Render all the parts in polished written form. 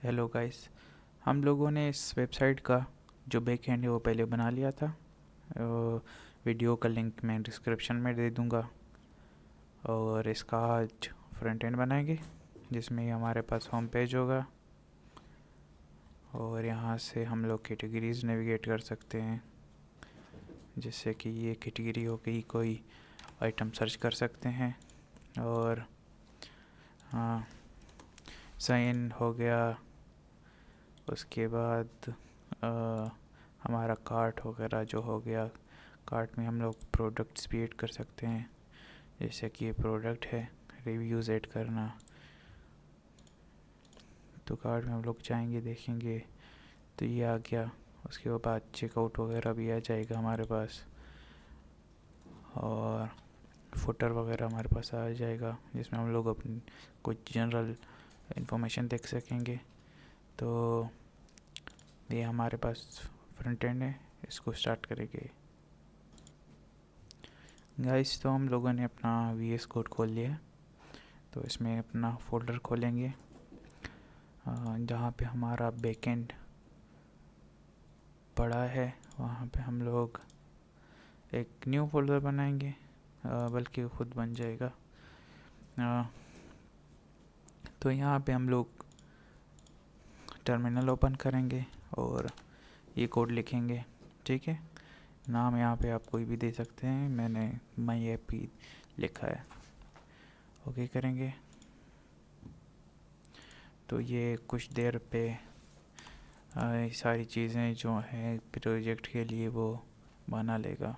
Hello guys. हम लोगों ने इस वेबसाइट का जो बैकएंड है वो पहले बना लिया था। वीडियो का लिंक मैं डिस्क्रिप्शन में दे दूंगा। और इसका आज फ्रंट एंड बनाएंगे जिसमें हमारे पास होम पेज होगा और यहाँ से हम लोग कैटेगरीज नेविगेट कर सकते हैं। जैसे कि ये कैटेगरी हो गई, कोई आइटम सर्च कर सकते हैं। और हाँ, साइन हो गया। उसके बाद हमारा कार्ट वगैरह जो हो गया, कार्ट में हम लोग प्रोडक्ट्स भी ऐड कर सकते हैं। जैसे कि ये प्रोडक्ट है, रिव्यूज़ ऐड करना। तो कार्ट में हम लोग जाएंगे, देखेंगे तो ये आ गया। उसके बाद चेकआउट वगैरह भी आ जाएगा हमारे पास, और फुटर वगैरह हमारे पास आ जाएगा जिसमें हम लोग अपनी कुछ जनरल इंफॉर्मेशन देख सकेंगे। तो ये हमारे पास फ्रंट एंड है, इसको स्टार्ट करेंगे गाइस। तो हम लोगों ने अपना VS कोड खोल लिया है। तो इसमें अपना फोल्डर खोलेंगे जहाँ पे हमारा बैकएंड पड़ा है। वहाँ पे हम लोग एक न्यू फोल्डर बनाएंगे, बल्कि खुद बन जाएगा। तो यहाँ पे हम लोग टर्मिनल ओपन करेंगे और ये कोड लिखेंगे। ठीक है, नाम यहाँ पे आप कोई भी दे सकते हैं, मैंने माई ऐप ही लिखा है। ओके करेंगे तो ये कुछ देर पे सारी चीज़ें जो हैं प्रोजेक्ट के लिए वो बना लेगा।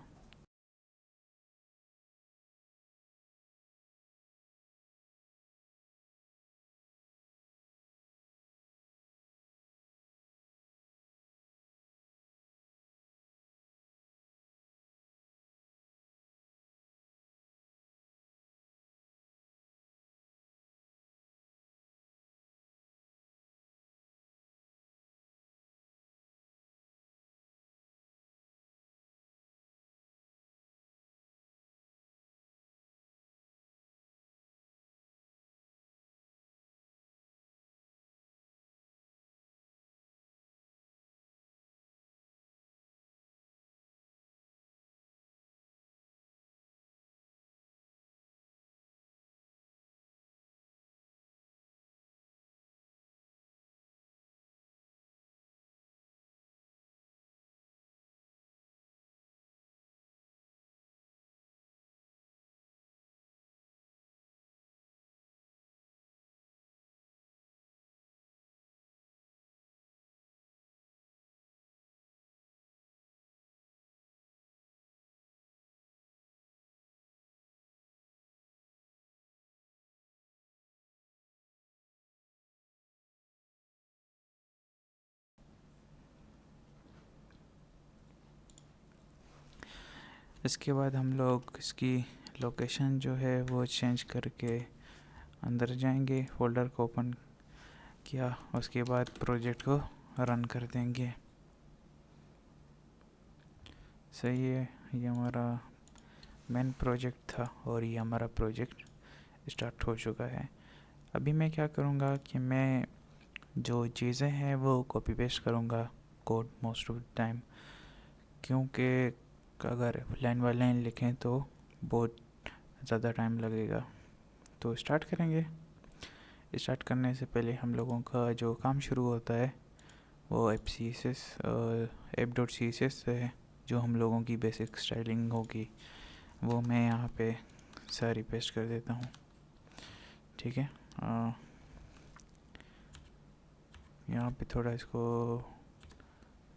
इसके बाद हम लोग इसकी लोकेशन जो है वो चेंज करके अंदर जाएंगे, फोल्डर को ओपन किया, उसके बाद प्रोजेक्ट को रन कर देंगे। सही है, ये हमारा मेन प्रोजेक्ट था और ये हमारा प्रोजेक्ट स्टार्ट हो चुका है। अभी मैं क्या करूँगा कि मैं जो चीज़ें हैं वो कॉपी पेस्ट करूँगा code most of the time, क्योंकि अगर लाइन बाय लाइन लिखें तो बहुत ज़्यादा टाइम लगेगा। तो स्टार्ट करेंगे। स्टार्ट करने से पहले हम लोगों का जो काम शुरू होता है वो app.css से है। जो हम लोगों की बेसिक स्टाइलिंग होगी वो मैं यहाँ पे सारी पेस्ट कर देता हूँ। ठीक है, यहाँ पे थोड़ा इसको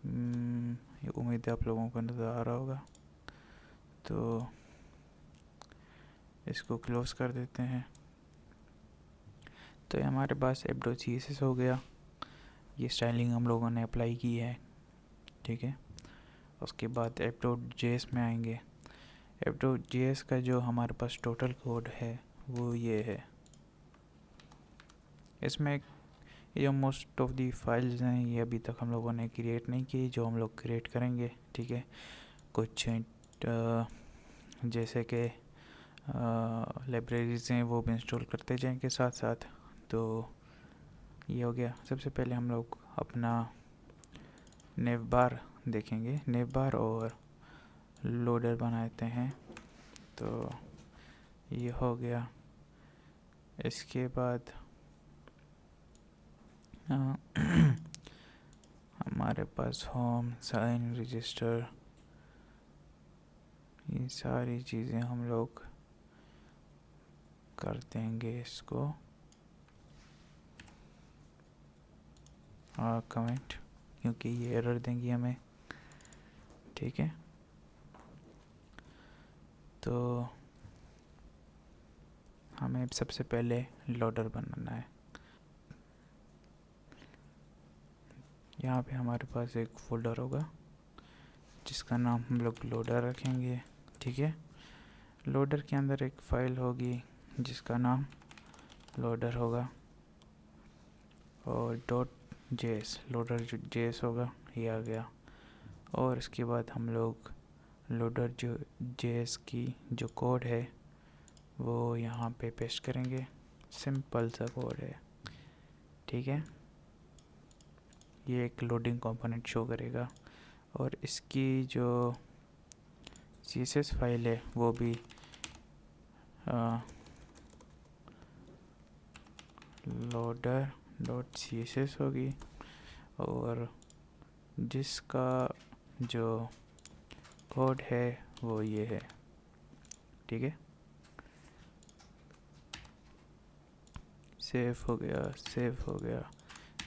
ये उम्मीद है आप लोगों को नज़र आ रहा होगा। तो इसको क्लोज़ कर देते हैं। तो ये हमारे पास app.css हो गया। ये स्टाइलिंग हम लोगों ने अप्लाई की है। ठीक है, उसके बाद app.js में आएंगे। app.js का जो हमारे पास टोटल कोड है वो ये है। इसमें ये जो मोस्ट ऑफ दी फाइल्स हैं ये अभी तक हम लोगों ने क्रिएट नहीं की, जो हम लोग क्रिएट करेंगे। ठीक है, कुछ जैसे कि लाइब्रेरीज हैं वो भी इंस्टॉल करते जाएंगे साथ साथ। तो ये हो गया। सबसे पहले हम लोग अपना नेव बार देखेंगे, नेव बार और लोडर बनाते हैं। तो ये हो गया। इसके बाद हमारे पास होम, साइन, रजिस्टर, ये सारी चीज़ें हम लोग कर देंगे इसको कमेंट, क्योंकि ये एरर देंगी हमें। ठीक है, तो हमें सबसे पहले लोडर बनाना है। यहाँ पे हमारे पास एक फोल्डर होगा जिसका नाम हम लोग लोडर रखेंगे। ठीक है, लोडर के अंदर एक फ़ाइल होगी जिसका नाम लोडर होगा और .js, लोडर जो js होगा ये आ गया। और इसके बाद हम लोग लोडर जो js की जो कोड है वो यहाँ पे पेस्ट करेंगे। सिंपल सा कोड है। ठीक है, ये एक लोडिंग कंपोनेंट शो करेगा और इसकी जो CSS फाइल है वो भी loader.css होगी और जिसका जो कोड है वो ये है। ठीक है, सेव हो गया, सेव हो गया।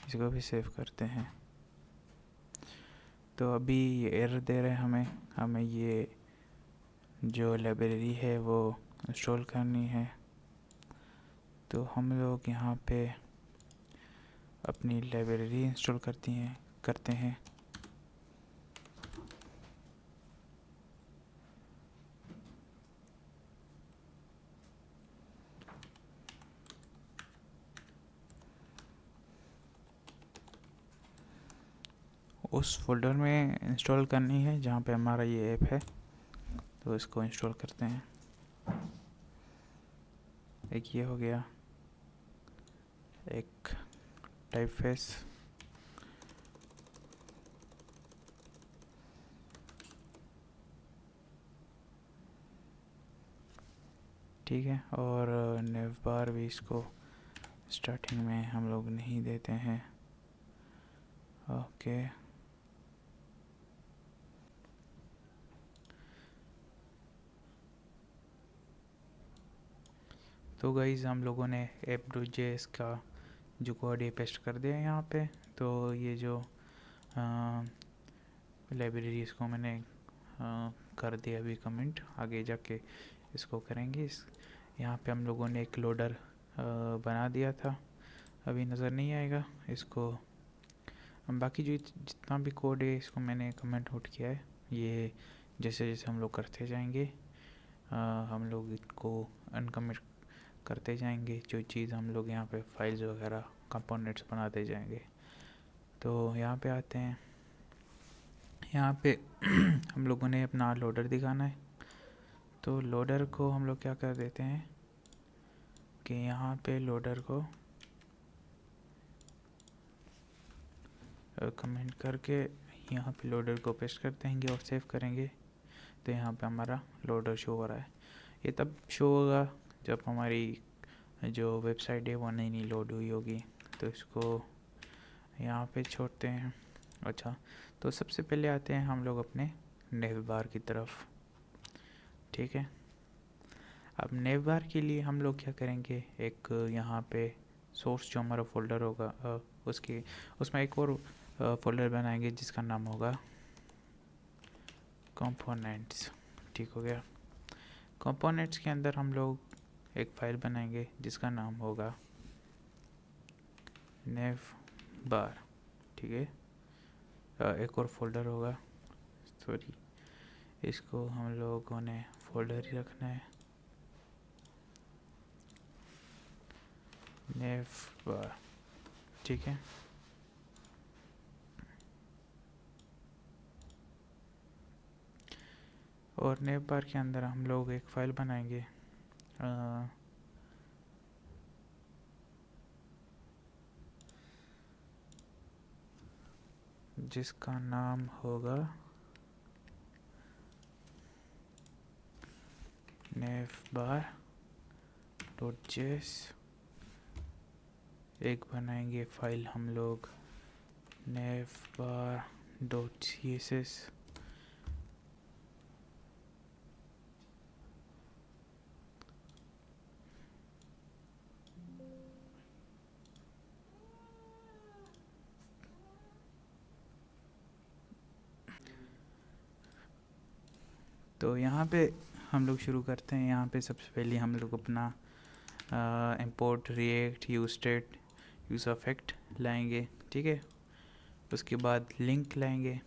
इसको भी सेव करते हैं। तो अभी ये एरर दे रहे हैं हमें ये जो लाइब्रेरी है वो इंस्टॉल करनी है। तो हम लोग यहाँ पे अपनी लाइब्रेरी इंस्टॉल करते हैं। उस फोल्डर में इंस्टॉल करनी है जहाँ पे हमारा ये ऐप है, तो इसको इंस्टॉल करते हैं। एक ये हो गया, एक टाइपफेस, ठीक है, और नेव बार भी इसको स्टार्टिंग में हम लोग नहीं देते हैं। ओके, तो गाइस हम लोगों ने app.js का जो कोड ये पेस्ट कर दिया है यहाँ पे। तो ये जो लाइब्रेरी इसको मैंने कर दिया अभी कमेंट, आगे जाके इसको करेंगे। यहाँ पे हम लोगों ने एक लोडर बना दिया था, अभी नज़र नहीं आएगा इसको। बाकी जो जितना भी कोड है इसको मैंने कमेंट आउट किया है। ये जैसे जैसे हम लोग करते जाएंगे हम लोग इसको अनकमिट करते जाएंगे। जो चीज़ हम लोग यहाँ पे फाइल्स वगैरह कंपोनेंट्स बनाते जाएंगे। तो यहाँ पे आते हैं, यहाँ पे हम लोगों ने अपना लोडर दिखाना है। तो लोडर को हम लोग क्या कर देते हैं कि यहाँ पे लोडर को कमेंट करके यहाँ पे लोडर को पेस्ट कर देंगे और सेव करेंगे। तो यहाँ पे हमारा लोडर शो हो रहा है। ये तब शो होगा जब हमारी जो वेबसाइट है वो नई लोड हुई होगी। तो इसको यहाँ पे छोड़ते हैं। अच्छा, तो सबसे पहले आते हैं हम लोग अपने नेव बार की तरफ। ठीक है, अब नेव बार के लिए हम लोग क्या करेंगे, एक यहाँ पे सोर्स जो हमारा फोल्डर होगा उसमें एक और फोल्डर बनाएंगे जिसका नाम होगा कंपोनेंट्स। ठीक हो गया। कंपोनेंट्स के अंदर हम लोग एक फाइल बनाएंगे जिसका नाम होगा नेव बार। ठीक है, एक और फोल्डर होगा, सॉरी, इसको हम लोगों ने फोल्डर ही रखना है, नेव बार। ठीक है, और नेव बार के अंदर हम लोग एक फ़ाइल बनाएंगे जिसका नाम होगा navbar.js। एक बनाएंगे फाइल हम लोग navbar.css। तो यहाँ पे हम लोग शुरू करते हैं। यहाँ पे सबसे पहले हम लोग अपना import react use state use affect लाएंगे, ठीक है। उसके बाद लिंक लाएंगे।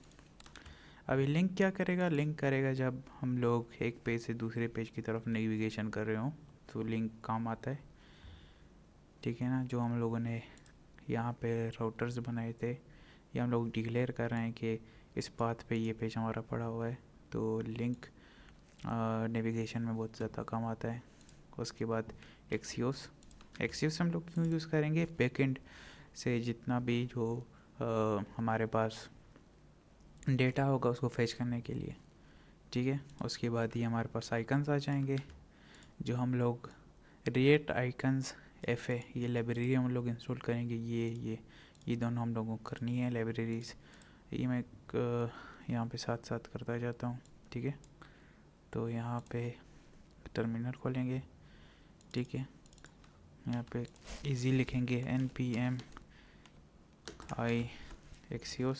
अभी लिंक क्या करेगा, लिंक करेगा जब हम लोग एक पेज से दूसरे पेज की तरफ नेविगेशन कर रहे हो तो लिंक काम आता है, ठीक है ना। जो हम लोगों ने यहाँ पे राउटर्स बनाए थे, ये हम लोग डिक्लेयर कर रहे हैं कि इस पाथ पे ये पेज हमारा पड़ा हुआ है, तो लिंक नेविगेशन में बहुत ज़्यादा काम आता है। उसके बाद एक्सियोस हम लोग क्यों यूज़ करेंगे, बैकएंड से जितना भी जो हमारे पास डेटा होगा उसको फेच करने के लिए, ठीक है। उसके बाद ये हमारे पास आइकन्स आ जाएंगे, जो हम लोग रिएक्ट आइकन्स FA ये लाइब्रेरी हम लोग इंस्टॉल करेंगे। ये दोनों हम लोगों को करनी है लाइब्रेरीज। ये मैं यहाँ पे साथ साथ करता जाता हूँ, ठीक है। तो यहाँ पे टर्मिनल खोलेंगे, ठीक है। यहाँ पे इजी लिखेंगे npm i axios।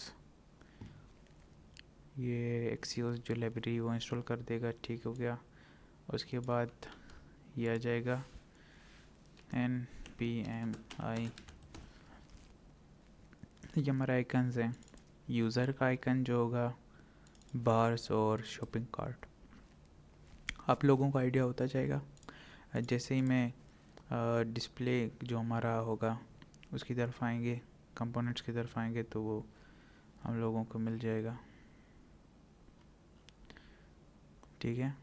ये एक्सियोस जो लाइब्रेरी वो इंस्टॉल कर देगा, ठीक हो गया। उसके बाद ये आ जाएगा npm i, ये हमारा आइकन्स हैं। यूज़र का आइकन जो होगा बार्स और शॉपिंग कार्ट, आप लोगों को आइडिया होता जाएगा। जैसे ही मैं डिस्प्ले जो हमारा होगा उसकी तरफ आएंगे, कंपोनेंट्स की तरफ आएंगे तो वो हम लोगों को मिल जाएगा, ठीक है।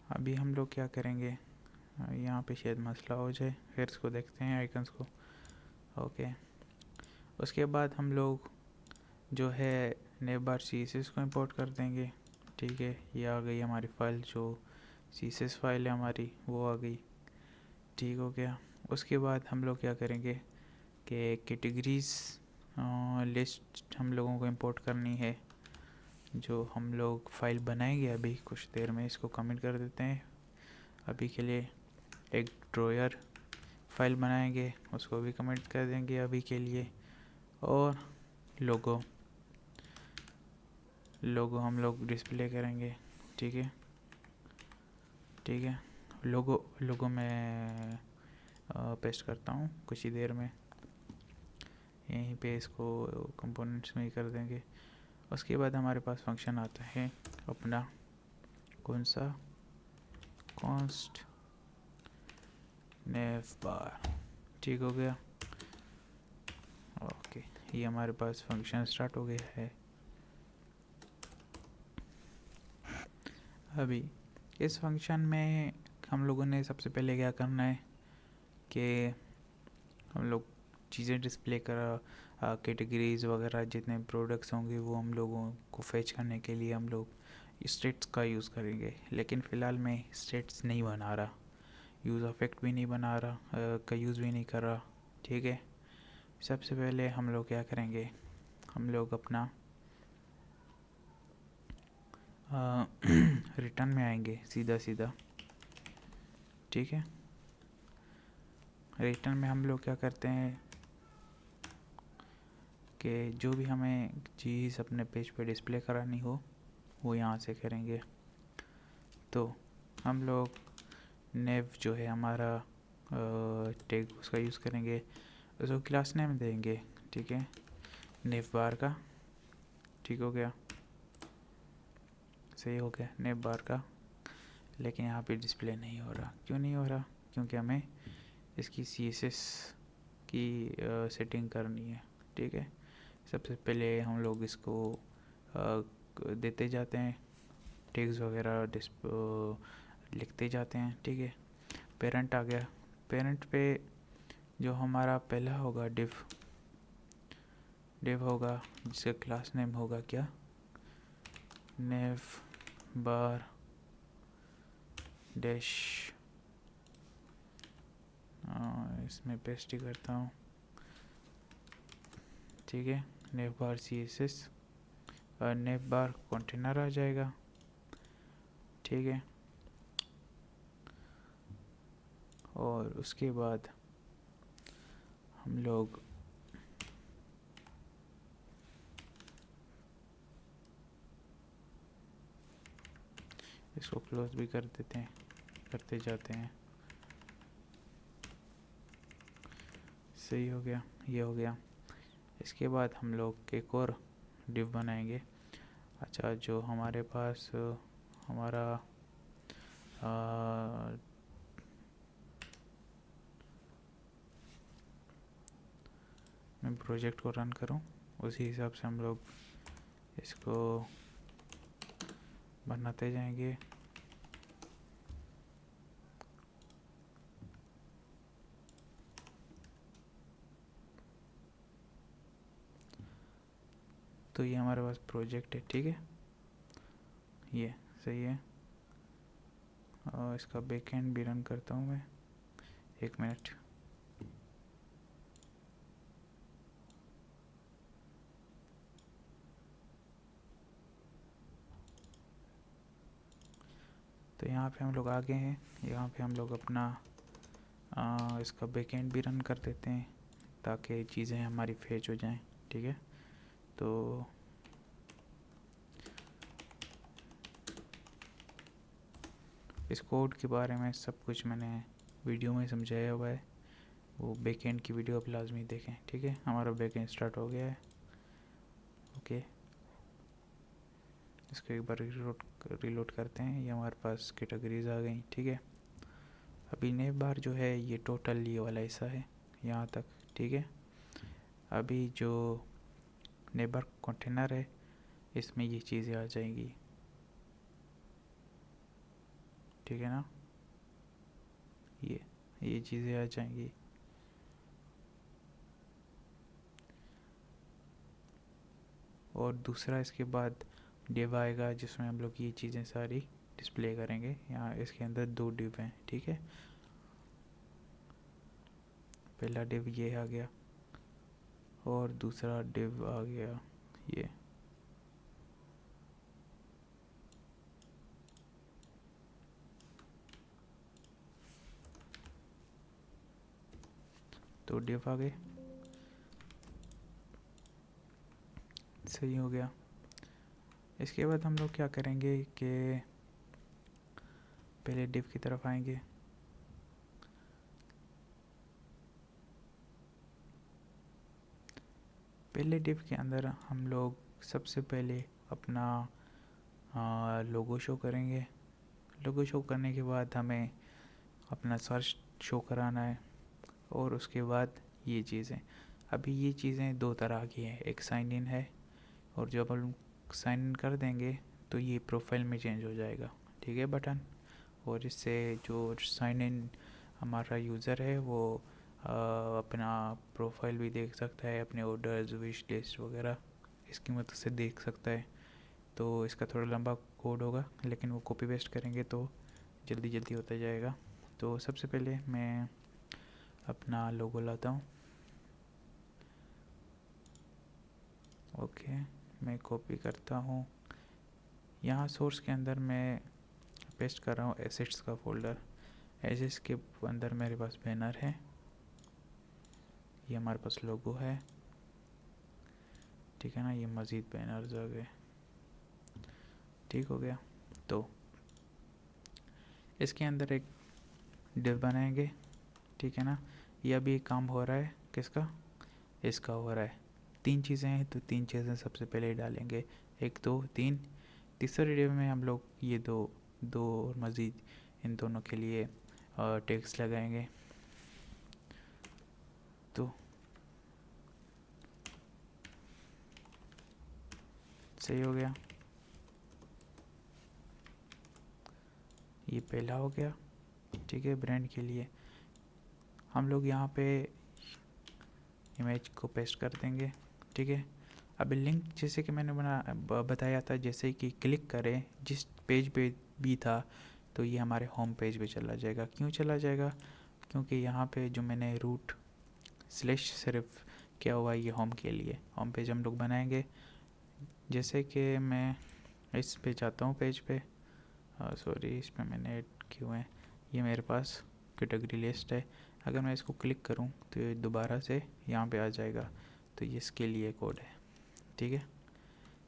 अभी हम लोग क्या करेंगे, यहाँ पे शायद मसला हो जाए, फिर इसको देखते हैं आइकन्स को। ओके, उसके बाद हम लोग जो है नेवबार CSS को इंपोर्ट कर देंगे, ठीक है। ये आ गई हमारी फाइल, जो CSS फाइल है हमारी वो आ गई, ठीक हो गया। उसके बाद हम लोग क्या करेंगे कि कैटेगरीज लिस्ट हम लोगों को इंपोर्ट करनी है, जो हम लोग फाइल बनाएंगे अभी कुछ देर में। इसको कमेंट कर देते हैं अभी के लिए। एक ड्रॉयर फाइल बनाएंगे, उसको भी कमेंट कर देंगे अभी के लिए। और लोगो हम लोग डिस्प्ले करेंगे, ठीक है, ठीक है। लोगो मैं पेस्ट करता हूँ कुछ ही देर में, यहीं पे इसको कंपोनेंट्स में ही कर देंगे। उसके बाद हमारे पास फंक्शन आता है अपना, कौन सा, कॉन्स्ट नेवबार, ठीक हो गया। ओके, ये हमारे पास फंक्शन स्टार्ट हो गया है। अभी इस फंक्शन में हम लोगों ने सबसे पहले क्या करना है कि हम लोग चीज़ें डिस्प्ले करा, कैटेगरीज वगैरह जितने प्रोडक्ट्स होंगे वो हम लोगों को फेच करने के लिए हम लोग स्टेट्स का यूज़ करेंगे। लेकिन फ़िलहाल मैं स्टेट्स नहीं बना रहा, यूज़ अफेक्ट भी नहीं बना रहा, का यूज़ भी नहीं कर रहा, ठीक है। सबसे पहले हम लोग क्या करेंगे, हम लोग अपना रिटर्न में आएंगे सीधा, ठीक है। रिटर्न में हम लोग क्या करते हैं कि जो भी हमें चीज़ अपने पेज पे डिस्प्ले करानी हो वो यहाँ से करेंगे। तो हम लोग नेव जो है हमारा टैग उसका यूज़ करेंगे, उसको क्लास नेम देंगे, ठीक है, नेव बार का, ठीक हो गया, सही हो गया, नेव बार का। लेकिन यहाँ पे डिस्प्ले नहीं हो रहा, क्यों नहीं हो रहा, क्योंकि हमें इसकी CSS की सेटिंग करनी है, ठीक है। सबसे पहले हम लोग इसको देते जाते हैं, टैग्स वगैरह लिखते जाते हैं, ठीक है। पेरेंट आ गया, पेरेंट पे जो हमारा पहला होगा डिव, div होगा जिसका क्लास नेम होगा क्या, नेव बार डैश, इसमें पेस्ट ही करता हूँ, ठीक है। नेव बार CSS और नेव बार कंटेनर आ जाएगा, ठीक है। और उसके बाद हम लोग इसको क्लोज भी कर देते हैं, करते जाते हैं। सही हो गया, ये हो गया। इसके बाद हम लोग एक और डिव बनाएंगे। अच्छा, जो हमारे पास हमारा मैं प्रोजेक्ट को रन करूं, उसी हिसाब से हम लोग इसको बनाते जाएंगे। तो ये हमारे पास प्रोजेक्ट है, ठीक है, ये सही है। और इसका बैकएंड भी रन करता हूँ मैं, 1 मिनट। तो यहाँ पे हम लोग आगे हैं, यहाँ पे हम लोग अपना इसका बैकएंड भी रन कर देते हैं ताकि चीज़ें हमारी फेच हो जाएं, ठीक है। तो इस कोड के बारे में सब कुछ मैंने वीडियो में समझाया हुआ है, वो बैकएंड की वीडियो आप लाजमी देखें, ठीक है। हमारा बैकएंड स्टार्ट हो गया है, ओके। इसको एक बार रिलोड करते हैं, ये हमारे पास कैटेगरीज आ गई, ठीक है। अभी नेव बार जो है ये टोटल ये वाला हिस्सा है यहाँ तक, ठीक है। अभी जो नेव बार कंटेनर है इसमें ये चीज़ें आ जाएंगी, ठीक है ना, ये चीज़ें आ जाएंगी। और दूसरा इसके बाद डिव आएगा जिसमें हम लोग ये चीज़ें सारी डिस्प्ले करेंगे। यहाँ इसके अंदर 2 डिव हैं, ठीक है। पहला डिव ये आ गया और दूसरा डिव आ गया ये, तो डिव आ गए, सही हो गया। इसके बाद हम लोग क्या करेंगे कि पहले डिव की तरफ आएंगे, पहले डिव के अंदर हम लोग सबसे पहले अपना लोगो शो करेंगे। लोगो शो करने के बाद हमें अपना सर्च शो कराना है और उसके बाद ये चीज़ें। अभी ये चीज़ें 2 तरह की हैं, एक साइन इन है और जब हम साइन इन कर देंगे तो ये प्रोफाइल में चेंज हो जाएगा, ठीक है, बटन। और इससे जो साइन इन हमारा यूज़र है वो अपना प्रोफाइल भी देख सकता है, अपने ऑर्डर्स, विश लिस्ट वगैरह इसकी मदद से देख सकता है। तो इसका थोड़ा लंबा कोड होगा लेकिन वो कॉपी पेस्ट करेंगे तो जल्दी जल्दी होता जाएगा। तो सबसे पहले मैं अपना लोगो लाता हूँ, ओके। मैं कॉपी करता हूँ, यहाँ सोर्स के अंदर मैं पेस्ट कर रहा हूँ एसेट्स का फोल्डर। एसेट्स के अंदर मेरे पास बैनर है, ये हमारे पास लोगो है, ठीक है ना। ये मज़ीद बैनर्स आ गए, ठीक हो गया। तो इसके अंदर एक डिव बनाएंगे, ठीक है ना। ये अभी काम हो रहा है, किसका, इसका हो रहा है। 3 चीज़ें हैं तो 3 चीज़ें सबसे पहले डालेंगे, 1 2 3। तीसरे डिव में हम लोग ये दो और मज़ीद इन दोनों के लिए टैग्स लगाएंगे। तो सही हो गया, ये पहला हो गया, ठीक है। ब्रांड के लिए हम लोग यहाँ पे इमेज को पेस्ट कर देंगे, ठीक ठीक है। अभी लिंक जैसे कि मैंने बताया था, जैसे कि क्लिक करें जिस पेज पे भी था तो ये हमारे होम पेज पे चला जाएगा। क्यों चला जाएगा? क्योंकि यहाँ पे जो मैंने रूट स्लैश सिर्फ किया हुआ है ये होम के लिए। होम पेज हम लोग बनाएंगे। जैसे कि मैं इस पे जाता हूँ पेज पे, सॉरी इस पे मैंने ऐड किए हुए हैं, ये मेरे पास कैटेगरी लिस्ट है। अगर मैं इसको क्लिक करूँ तो ये दोबारा से यहाँ पे आ जाएगा। तो ये इसके लिए कोड है, ठीक है।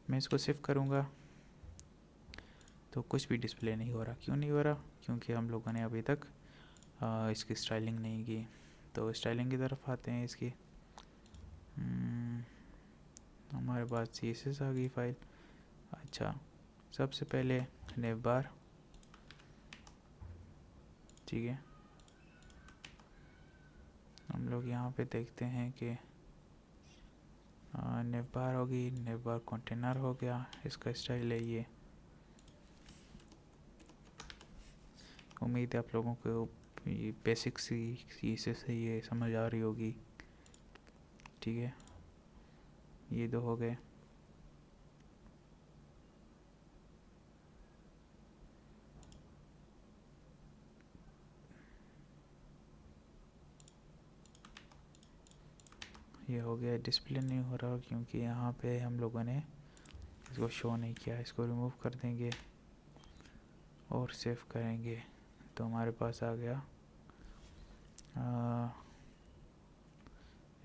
मैं इसको सेव करूँगा तो कुछ भी डिस्प्ले नहीं हो रहा। क्यों नहीं हो रहा? क्योंकि हम लोगों ने अभी तक इसकी स्टाइलिंग नहीं की। तो स्टाइलिंग की तरफ आते हैं इसकी। हमारे पास CSS आ गई फाइल। अच्छा, सबसे पहले नेव बार, ठीक है। हम लोग यहाँ पे देखते हैं कि नेव बार होगी, नेव बार कंटेनर हो गया, इसका स्टाइल है ये। उम्मीद है आप लोगों को ये बेसिक सी चीज़ें से ये समझ आ रही होगी, ठीक है। ये दो हो गए। ये हो गया। डिस्प्ले नहीं हो रहा क्योंकि यहाँ पे हम लोगों ने इसको शो नहीं किया। इसको रिमूव कर देंगे और सेव करेंगे तो हमारे पास आ गया।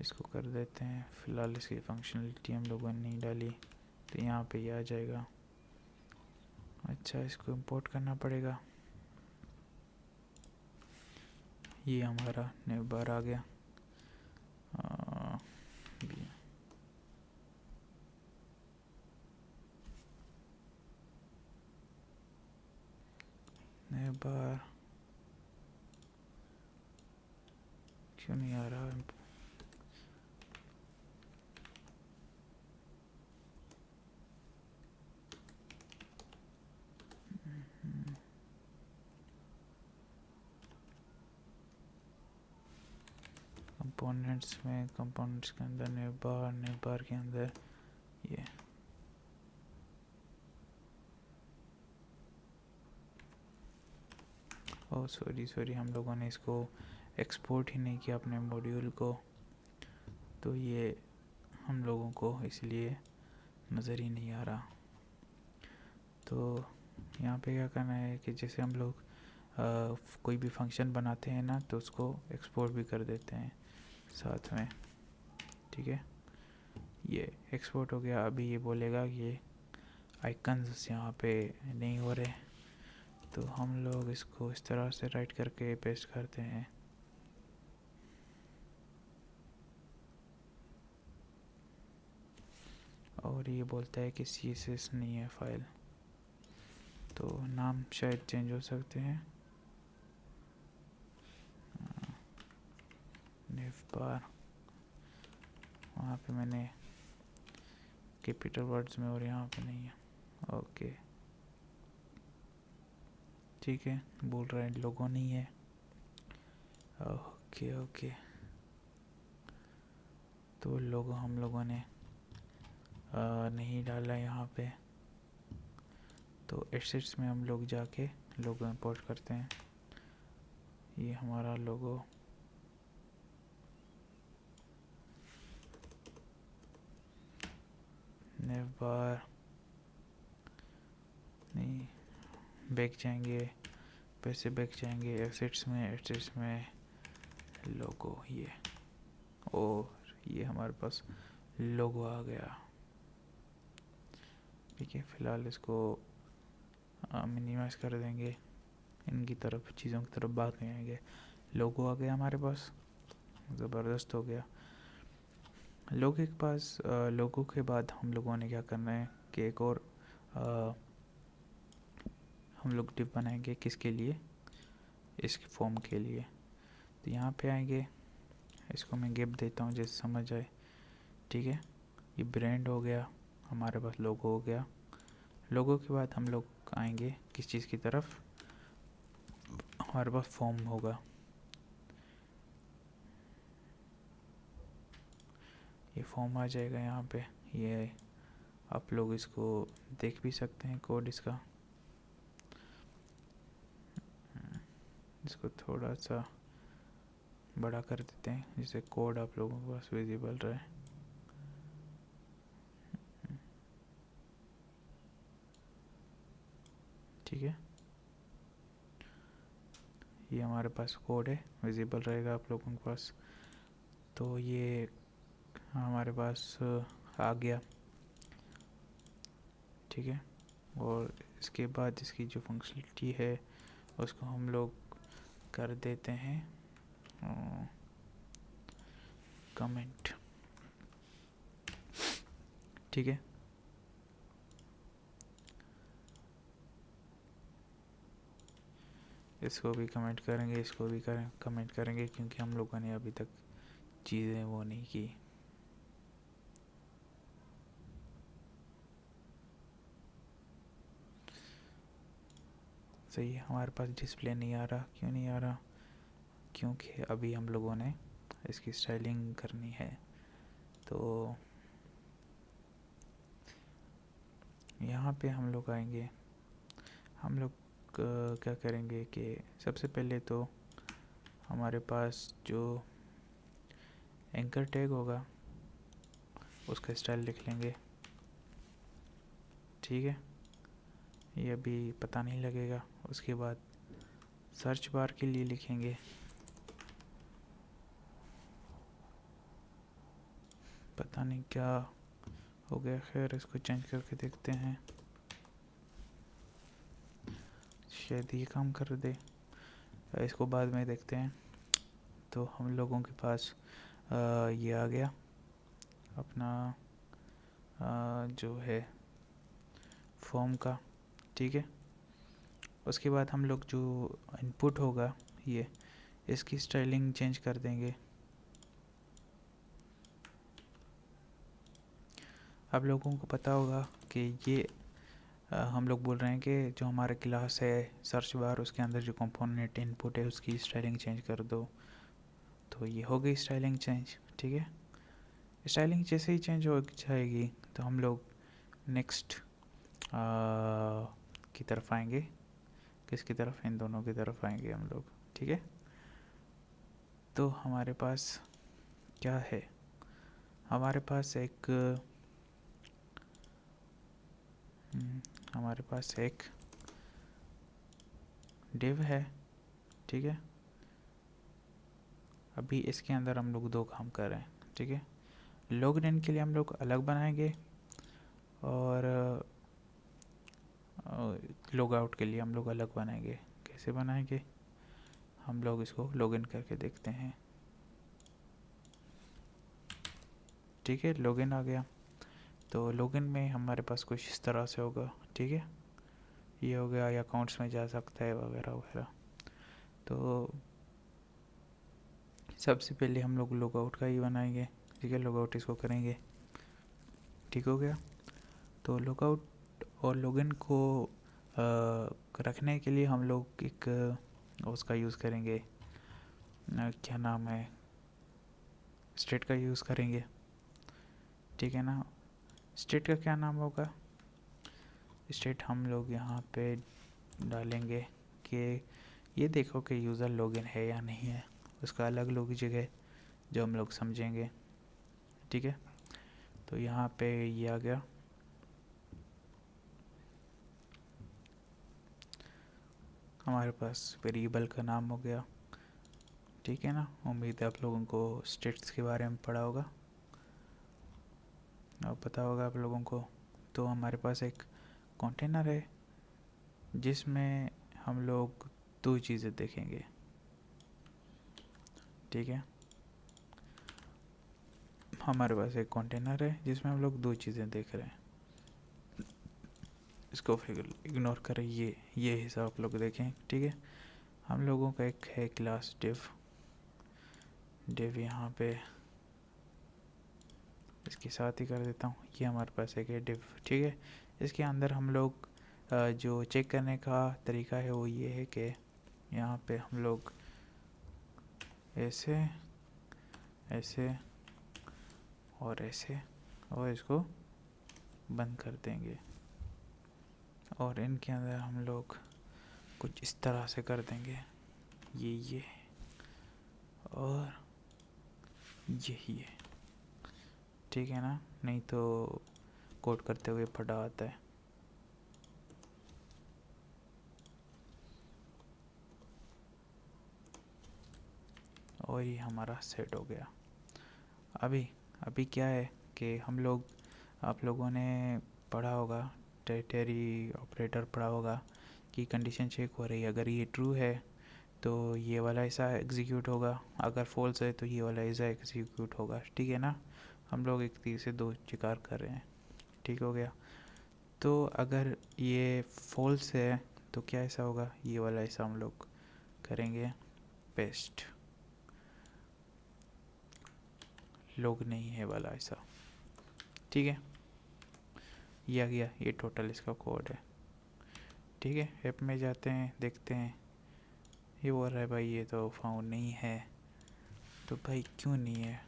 इसको कर देते हैं, फ़िलहाल इसकी फंक्शनलिटी हम लोगों ने नहीं डाली तो यहाँ पे ये आ जाएगा। अच्छा, इसको इंपोर्ट करना पड़ेगा। ये हमारा नेव बार आ गया। नेव बार क्यों नहीं आ रहा? कंपोनेंट्स में, कंपोनेंट्स के अंदर नेव बार के अंदर ये। ओह सॉरी, हम लोगों ने इसको एक्सपोर्ट ही नहीं किया अपने मॉड्यूल को, तो ये हम लोगों को इसलिए नज़र ही नहीं आ रहा। तो यहाँ पे क्या करना है कि जैसे हम लोग कोई भी फंक्शन बनाते हैं ना तो उसको एक्सपोर्ट भी कर देते हैं साथ में, ठीक है। ये एक्सपोर्ट हो गया। अभी ये बोलेगा कि ये आइकन्स यहाँ पे नहीं हो रहे, तो हम लोग इसको इस तरह से राइट करके पेस्ट करते हैं। और ये बोलता है कि CSS नहीं है फाइल, तो नाम शायद चेंज हो सकते हैं। नेव बार वहाँ पे मैंने कैपिटल वर्ड्स में और यहाँ पे नहीं है। ओके, ठीक है। बोल रहा है लोगो नहीं है। ओके, तो लोगो हम लोगों ने नहीं डाला यहाँ पे। तो एसेट्स में हम लोग जाके लोगो इंपोर्ट करते हैं। ये हमारा लोगो, नेव बार नहीं, बैक जाएंगे, फिर से बैक जाएंगे एसेट्स में लोगो, ये। और ये हमारे पास लोगो आ गया, ठीक है। फ़िलहाल इसको मिनिमाइज कर देंगे, इनकी तरफ चीज़ों की तरफ बात नहीं आएंगे। लोगो आ गया हमारे पास, ज़बरदस्त हो गया। लोगों के बाद हम लोगों ने क्या करना है कि एक और हम लोग डिव बनाएंगे। किसके लिए? इसके फॉर्म के लिए। तो यहाँ पे आएंगे, इसको मैं गिव देता हूँ जैसे समझ आए, ठीक है। ये ब्रांड हो गया, हमारे पास लोगो हो गया। लोगो के बाद हम लोग आएंगे किस चीज़ की तरफ? हमारे पास फॉर्म होगा। ये फॉर्म आ जाएगा यहाँ पे। ये आप लोग इसको देख भी सकते हैं कोड इसका। इसको थोड़ा सा बड़ा कर देते हैं जिससे कोड आप लोगों के पास विजिबल रहे। ठीक है, ये हमारे पास कोड है, विजिबल रहेगा आप लोगों के पास। तो ये हमारे पास आ गया। ठीक है, और इसके बाद इसकी जो फंक्शनलिटी है उसको हम लोग कर देते हैं कमेंट। ठीक है, इसको भी कमेंट करेंगे, इसको भी कमेंट करेंगे, क्योंकि हम लोगों ने अभी तक चीज़ें वो नहीं की। सही है, हमारे पास डिस्प्ले नहीं आ रहा। क्यों नहीं आ रहा? क्योंकि अभी हम लोगों ने इसकी स्टाइलिंग करनी है। तो यहाँ पे हम लोग आएंगे। हम लोग क्या करेंगे कि सबसे पहले तो हमारे पास जो एंकर टैग होगा उसका स्टाइल लिख लेंगे। ठीक है, ये अभी पता नहीं लगेगा। उसके बाद सर्च बार के लिए लिखेंगे पता नहीं क्या हो गया, खैर इसको चेंज करके देखते हैं, शायद ये काम कर दे। इसको बाद में देखते हैं। तो हम लोगों के पास ये आ गया अपना जो है फॉर्म का। ठीक है, उसके बाद हम लोग जो इनपुट होगा ये इसकी स्टाइलिंग चेंज कर देंगे। आप लोगों को पता होगा कि ये हम लोग बोल रहे हैं कि जो हमारा क्लास है सर्च बार उसके अंदर जो कंपोनेंट इनपुट है उसकी स्टाइलिंग चेंज कर दो। तो ये हो गई स्टाइलिंग चेंज। ठीक है, स्टाइलिंग जैसे ही चेंज हो जाएगी तो हम लोग नेक्स्ट की तरफ आएंगे। किसकी तरफ? इन दोनों की तरफ आएंगे हम लोग। ठीक है, तो हमारे पास क्या है? हमारे पास एक डिव है। ठीक है, अभी इसके अंदर हम लोग दो काम कर रहे हैं। ठीक है, लॉगिन इन के लिए हम लोग अलग बनाएंगे और लॉग आउट के लिए हम लोग अलग बनाएंगे। कैसे बनाएंगे? हम लोग इसको लॉगिन करके देखते हैं। ठीक है, लॉगिन आ गया। तो लॉगिन में हमारे पास कुछ इस तरह से होगा। ठीक है, ये हो गया, या अकाउंट्स में जा सकता है वगैरह वगैरह। तो सबसे पहले हम लोग लॉग आउट का ही बनाएंगे। ठीक है, लॉग आउट इसको करेंगे। ठीक हो गया। तो लॉग आउट और लॉगिन को रखने के लिए हम लोग एक उसका यूज़ करेंगे, क्या नाम है, स्टेट का यूज़ करेंगे। ठीक है ना, स्टेट का क्या नाम होगा? स्टेट हम लोग यहाँ पे डालेंगे कि ये देखो कि यूज़र लॉगिन है या नहीं है। उसका अलग लोग जगह जो हम लोग समझेंगे। ठीक है, तो यहाँ पे ये आ गया। हमारे पास वेरिएबल का नाम हो गया। ठीक है ना, उम्मीद है आप लोगों को स्टेट्स के बारे में पढ़ा होगा और पता होगा आप लोगों को। तो हमारे पास एक कंटेनर है जिसमें हम लोग दो चीज़ें देखेंगे। ठीक है, हमारे पास एक कंटेनर है जिसमें हम लोग दो चीज़ें देख रहे हैं। इसको फिर इग्नोर करें, ये हिसाब आप लोग देखें। ठीक है, हम लोगों का एक है क्लास डिव यहाँ पे इसके साथ ही कर देता हूँ। ये हमारे पास एक है डिव। ठीक है, इसके अंदर हम लोग जो चेक करने का तरीका है वो ये है कि यहाँ पे हम लोग ऐसे ऐसे और ऐसे, और इसको बंद कर देंगे। और इनके अंदर हम लोग कुछ इस तरह से कर देंगे, ये और ये ठीक है ना, नहीं तो कोड करते हुए फटा आता है। और ये हमारा सेट हो गया। अभी क्या है कि हम लोग, आप लोगों ने पढ़ा होगा, टेरिटरी ऑपरेटर पढ़ा होगा कि कंडीशन चेक हो रही है, अगर ये ट्रू है तो ये वाला ऐसा एग्जीक्यूट होगा, अगर फॉल्स है तो ये वाला ऐसा एग्जीक्यूट होगा। ठीक है ना, हम लोग एक तीर से दो शिकार कर रहे हैं। ठीक हो गया। तो अगर ये फॉल्स है तो क्या ऐसा होगा, ये वाला ऐसा हम लोग करेंगे पेस्ट, लोग नहीं है वाला ऐसा। ठीक है, ये आ गया, ये टोटल इसका कोड है। ठीक है, ऐप में जाते हैं, देखते हैं, ये बोल रहा है भाई ये तो फाउंड नहीं है। तो भाई क्यों नहीं है?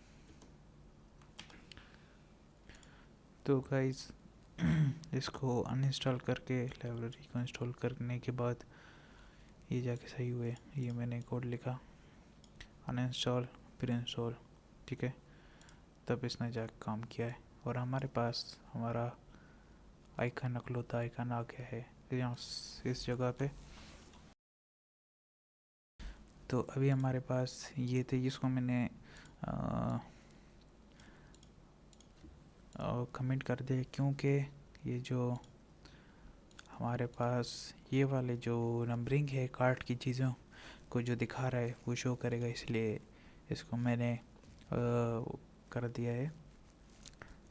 तो गाइस इसको अनइंस्टॉल करके लाइब्रेरी को इंस्टॉल करने के बाद ये जाके सही हुए। ये मैंने कोड लिखा, अनइंस्टॉल फिर इंस्टॉल, ठीक है, तब इसने जाके काम किया है। और हमारे पास हमारा आइकन, अकलौता आइकन आ गया है यहाँ इस जगह पे। तो अभी हमारे पास ये थे, जिसको मैंने कमेंट कर दिया, क्योंकि ये जो हमारे पास ये वाले जो नंबरिंग है कार्ट की चीज़ों को जो दिखा रहा है वो शो करेगा, इसलिए इसको मैंने कर दिया है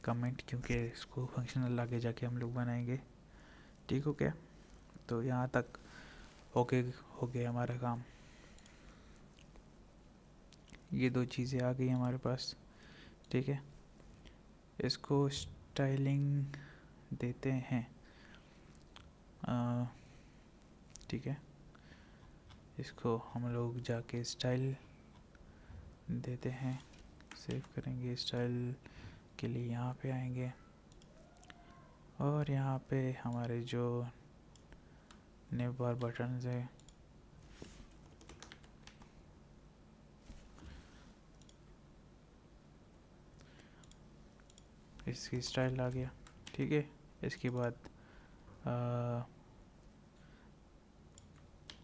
कमेंट, क्योंकि इसको फंक्शनल आगे जाके हम लोग बनाएंगे। ठीक हो गया। तो यहाँ तक हो गया हमारा काम। ये दो चीज़ें आ गई हमारे पास। ठीक है, इसको स्टाइलिंग देते हैं। ठीक है, इसको हम लोग जाके स्टाइल देते हैं, सेव करेंगे। स्टाइल के लिए यहाँ पे आएंगे और यहाँ पे हमारे जो नेव बार बटन्स है इसकी स्टाइल आ गया। ठीक है, इसके बाद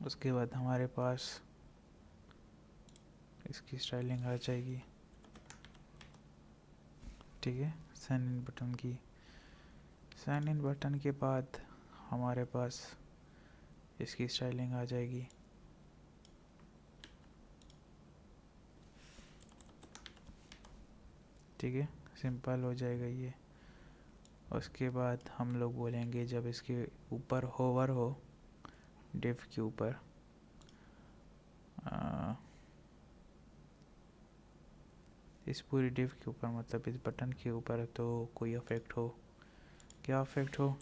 उसके बाद हमारे पास इसकी स्टाइलिंग आ जाएगी। ठीक है, साइन इन बटन की, साइन इन बटन के बाद हमारे पास इसकी स्टाइलिंग आ जाएगी। ठीक है, सिंपल हो जाएगा ये। उसके बाद हम लोग बोलेंगे जब इसके ऊपर होवर हो, डिव के ऊपर, इस पूरी डिव के ऊपर, मतलब इस बटन के ऊपर तो कोई अफेक्ट हो। क्या अफेक्ट हो?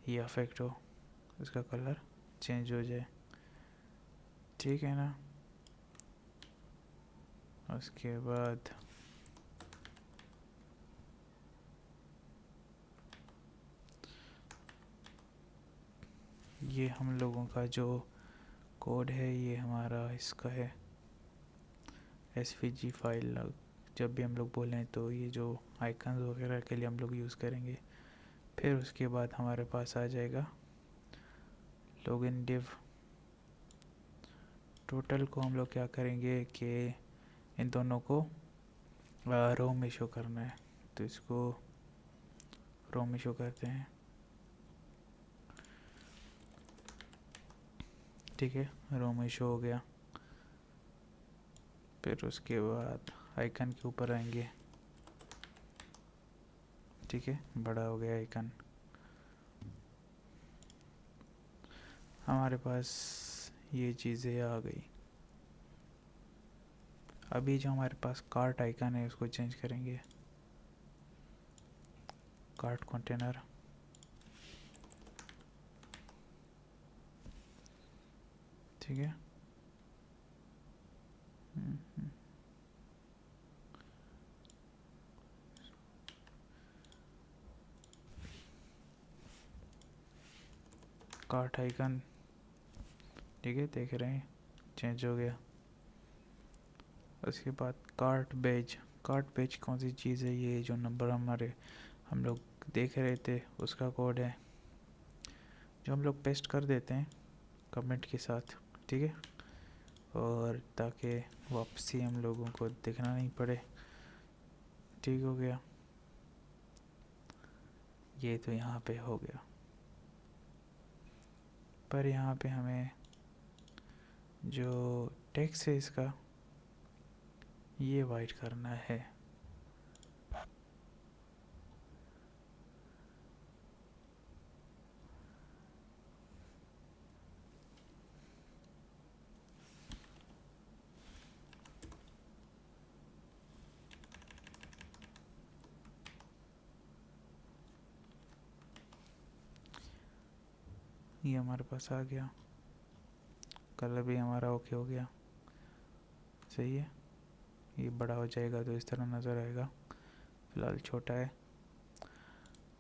ये अफेक्ट हो, इसका कलर चेंज हो जाए। ठीक है ना। उसके बाद ये हम लोगों का जो कोड है, ये हमारा इसका है SVG फाइल। जब भी हम लोग बोलें तो ये जो आइकन वगैरह के लिए हम लोग यूज़ करेंगे। फिर उसके बाद हमारे पास आ जाएगा लॉगिन डिव। टोटल को हम लोग क्या करेंगे कि इन दोनों को रो में शो करना है, तो इसको रो में शो करते हैं। ठीक है, रो में शो हो गया। फिर उसके बाद आइकन के ऊपर आएंगे। ठीक है, बड़ा हो गया आइकन। हमारे पास ये चीज़ें आ गई। अभी जो हमारे पास कार्ट आइकन है उसको चेंज करेंगे, कार्ट कंटेनर। ठीक है, कार्ट आइकन, ठीक है, देख रहे हैं चेंज हो गया। उसके बाद कार्ट पेज कौन सी चीज़ है? ये जो नंबर हम लोग देख रहे थे उसका कोड है, जो हम लोग पेस्ट कर देते हैं कमेंट के साथ, ठीक है, और ताकि वापसी हम लोगों को देखना नहीं पड़े। ठीक हो गया, ये तो यहाँ पे हो गया, पर यहाँ पे हमें जो टेक्स्ट है इसका ये वाइट करना है। ये हमारे पास आ गया, कलर भी हमारा ओके हो गया, सही है। ये बड़ा हो जाएगा तो इस तरह नज़र आएगा, फ़िलहाल छोटा है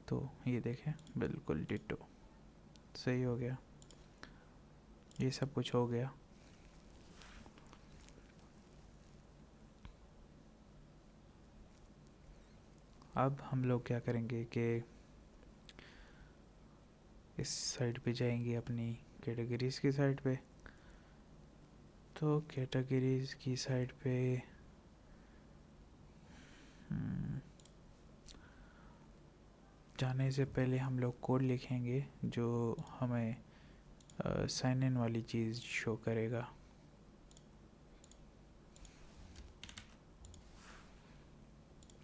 तो ये देखें बिल्कुल डिटो, सही हो गया। ये सब कुछ हो गया। अब हम लोग क्या करेंगे कि इस साइड पे जाएंगे, अपनी कैटेगरीज़ की साइड पे। तो कैटेगरीज़ की साइड पे जाने से पहले हम लोग कोड लिखेंगे जो हमें साइन इन वाली चीज़ शो करेगा।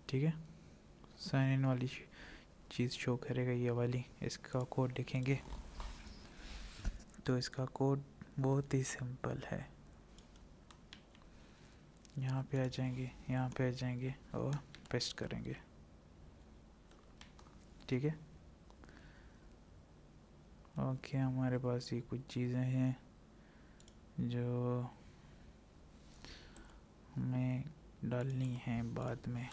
ठीक है, साइन इन वाली चीज़ शो करेगा ये वाली, इसका कोड लिखेंगे। तो इसका कोड बहुत ही सिंपल है, यहाँ पे आ जाएंगे, यहाँ पे आ जाएंगे और पेस्ट करेंगे, ठीक है। ओके, हमारे पास ये कुछ चीज़ें हैं जो हमें डालनी है बाद में।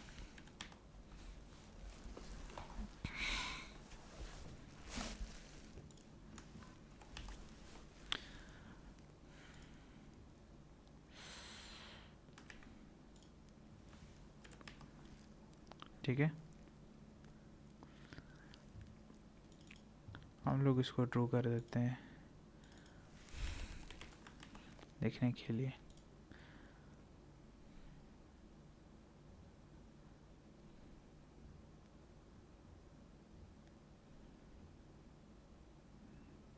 ठीक है, हम लोग इसको ड्रॉ कर देते हैं देखने के लिए।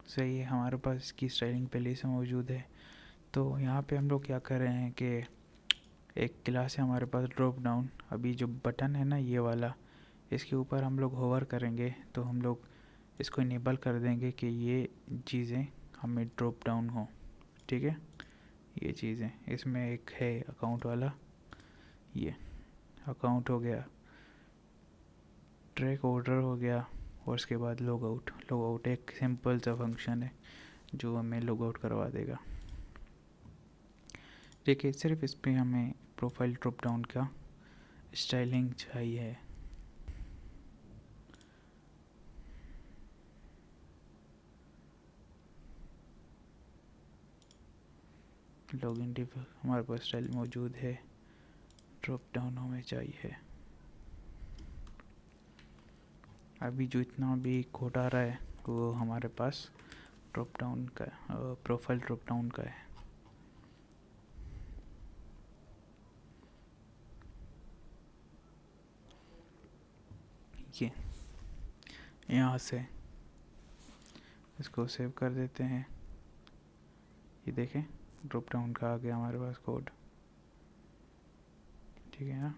सही है, हमारे पास इसकी स्टाइलिंग पहले से मौजूद है। तो यहाँ पे हम लोग क्या कर रहे हैं कि एक क्लास है हमारे पास ड्रॉप डाउन, अभी जो बटन है ना ये वाला, इसके ऊपर हम लोग होवर करेंगे तो हम लोग इसको इनेबल कर देंगे कि ये चीज़ें हमें ड्रॉप डाउन हो। ठीक है, ये चीज़ें इसमें एक है अकाउंट वाला, ये अकाउंट हो गया, ट्रैक ऑर्डर हो गया, और उसके बाद लॉग आउट एक सिंपल सा फंक्शन है जो हमें लॉग आउट करवा देगा। देखिए, सिर्फ इस पर हमें प्रोफाइल ड्रॉप डाउन का स्टाइलिंग चाहिए। लॉगिन डिफ हमारे पास स्टाइल मौजूद है, ड्रॉप डाउन हमें चाहिए। अभी जो इतना भी कोड आ रहा है वो हमारे पास ड्रॉप डाउन का प्रोफाइल ड्रॉप डाउन का है। ये यहाँ से इसको सेव कर देते हैं, ये देखें ड्रॉप डाउन का आ गया हमारे पास कोड, ठीक है ना।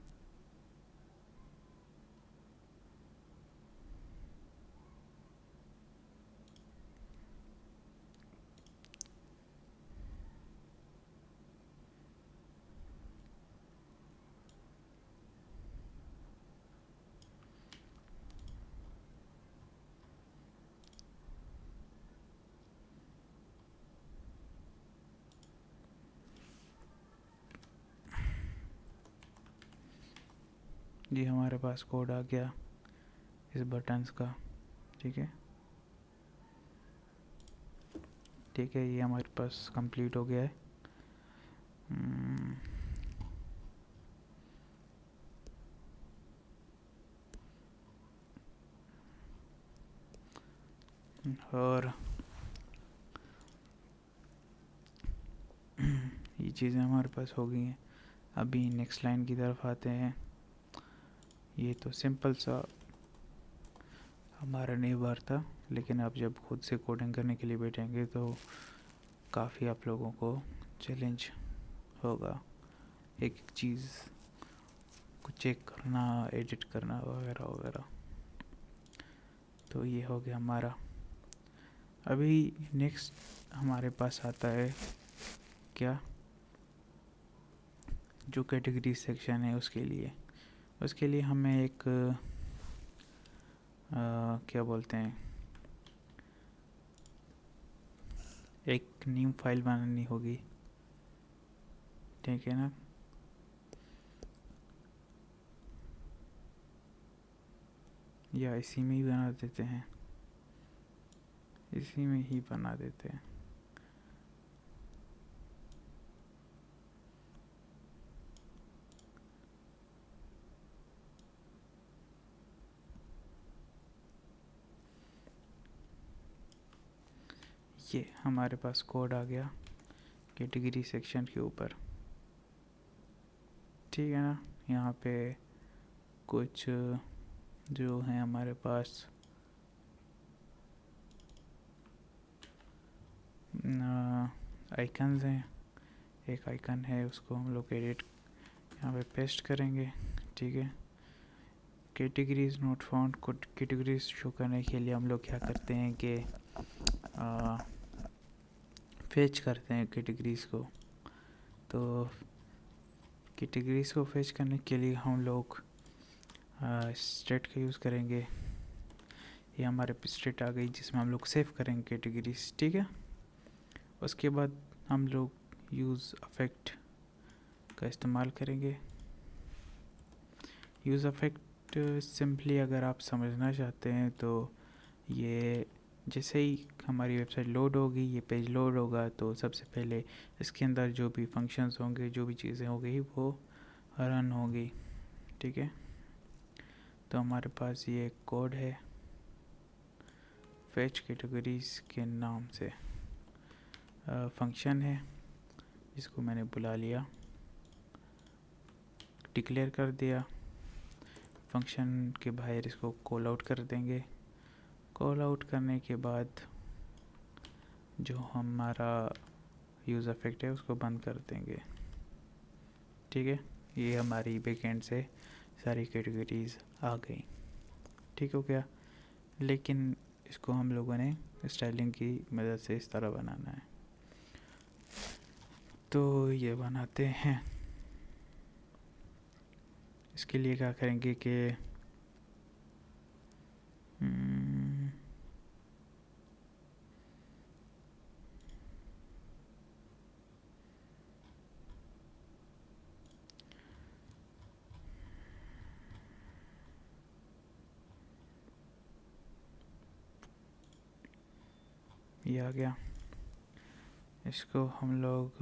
ये हमारे पास कोड आ गया इस बटन्स का, ठीक है। ठीक है, ये हमारे पास कंप्लीट हो गया है। और ये चीज़ें हमारे पास हो गई हैं। अभी नेक्स्ट लाइन की तरफ आते हैं। ये तो सिंपल सा हमारा नहीं बार था, लेकिन आप जब खुद से कोडिंग करने के लिए बैठेंगे तो काफ़ी आप लोगों को चैलेंज होगा एक एक चीज़ को चेक करना, एडिट करना वगैरह वगैरह। तो ये हो गया हमारा। अभी नेक्स्ट हमारे पास आता है क्या, जो कैटेगरी सेक्शन है उसके लिए हमें एक क्या बोलते हैं, एक न्यू फाइल बनानी होगी, ठीक है ना। या इसी में ही बना देते हैं, इसी में ही बना देते हैं। ये हमारे पास कोड आ गया कैटेगरी सेक्शन के ऊपर, ठीक है ना। यहाँ पे कुछ जो है हमारे पास आइकन्स हैं। एक आइकन है, उसको हम लोग एडिट यहाँ पे पेस्ट करेंगे, ठीक है। Categories not found, categories show करने के लिए हम लोग क्या करते हैं कि फेच करते हैं कैटेगरीज को। तो कैटेगरीज को फेच करने के लिए हम लोग स्टेट का यूज़ करेंगे। ये हमारे पे स्टेट आ गई जिसमें हम लोग सेव करेंगे कैटेगरीज, ठीक है। उसके बाद हम लोग यूज़ अफेक्ट का इस्तेमाल करेंगे। यूज़ अफेक्ट सिंपली अगर आप समझना चाहते हैं तो ये जैसे ही हमारी वेबसाइट लोड होगी, ये पेज लोड होगा, तो सबसे पहले इसके अंदर जो भी फंक्शंस होंगे, जो भी चीज़ें होंगी वो रन होगी, ठीक है। तो हमारे पास ये एक कोड है फेच कैटेगरीज के नाम से, फंक्शन है जिसको मैंने बुला लिया, डिक्लेयर कर दिया। फंक्शन के बाहर इसको कॉल आउट कर देंगे। कॉल आउट करने के बाद जो हमारा यूज़ अफेक्ट है उसको बंद कर देंगे, ठीक है। ये हमारी बैकएंड से सारी कैटेगरीज आ गई, ठीक हो गया। लेकिन इसको हम लोगों ने स्टाइलिंग की मदद से इस तरह बनाना है, तो ये बनाते हैं। इसके लिए क्या करेंगे कि ये आ गया। इसको हम लोग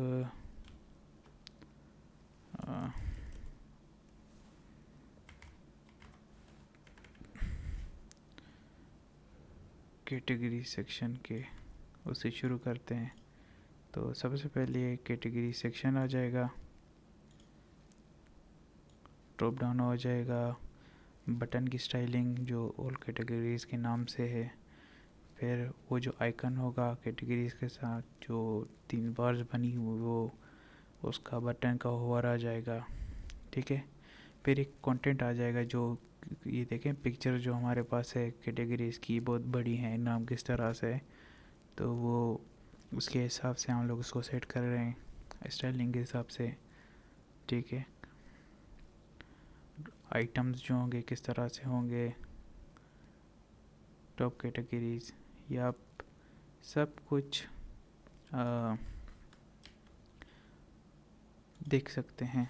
कैटेगरी सेक्शन के उससे शुरू करते हैं। तो सबसे पहले कैटेगरी सेक्शन आ जाएगा, ड्रॉप डाउन हो जाएगा, बटन की स्टाइलिंग जो ऑल कैटेगरीज के नाम से है। फिर वो जो आइकन होगा कैटेगरीज के साथ जो 3 बार्स बनी हुई, वो उसका बटन का ओवर आ जाएगा, ठीक है। फिर एक कंटेंट आ जाएगा, जो ये देखें पिक्चर जो हमारे पास है कैटेगरीज की बहुत बड़ी है, नाम किस तरह से है, तो वो उसके हिसाब से हम लोग उसको सेट कर रहे हैं स्टाइलिंग के हिसाब से, ठीक है। आइटम्स जो होंगे किस तरह से होंगे, टॉप कैटेगरीज, या सब कुछ देख सकते हैं।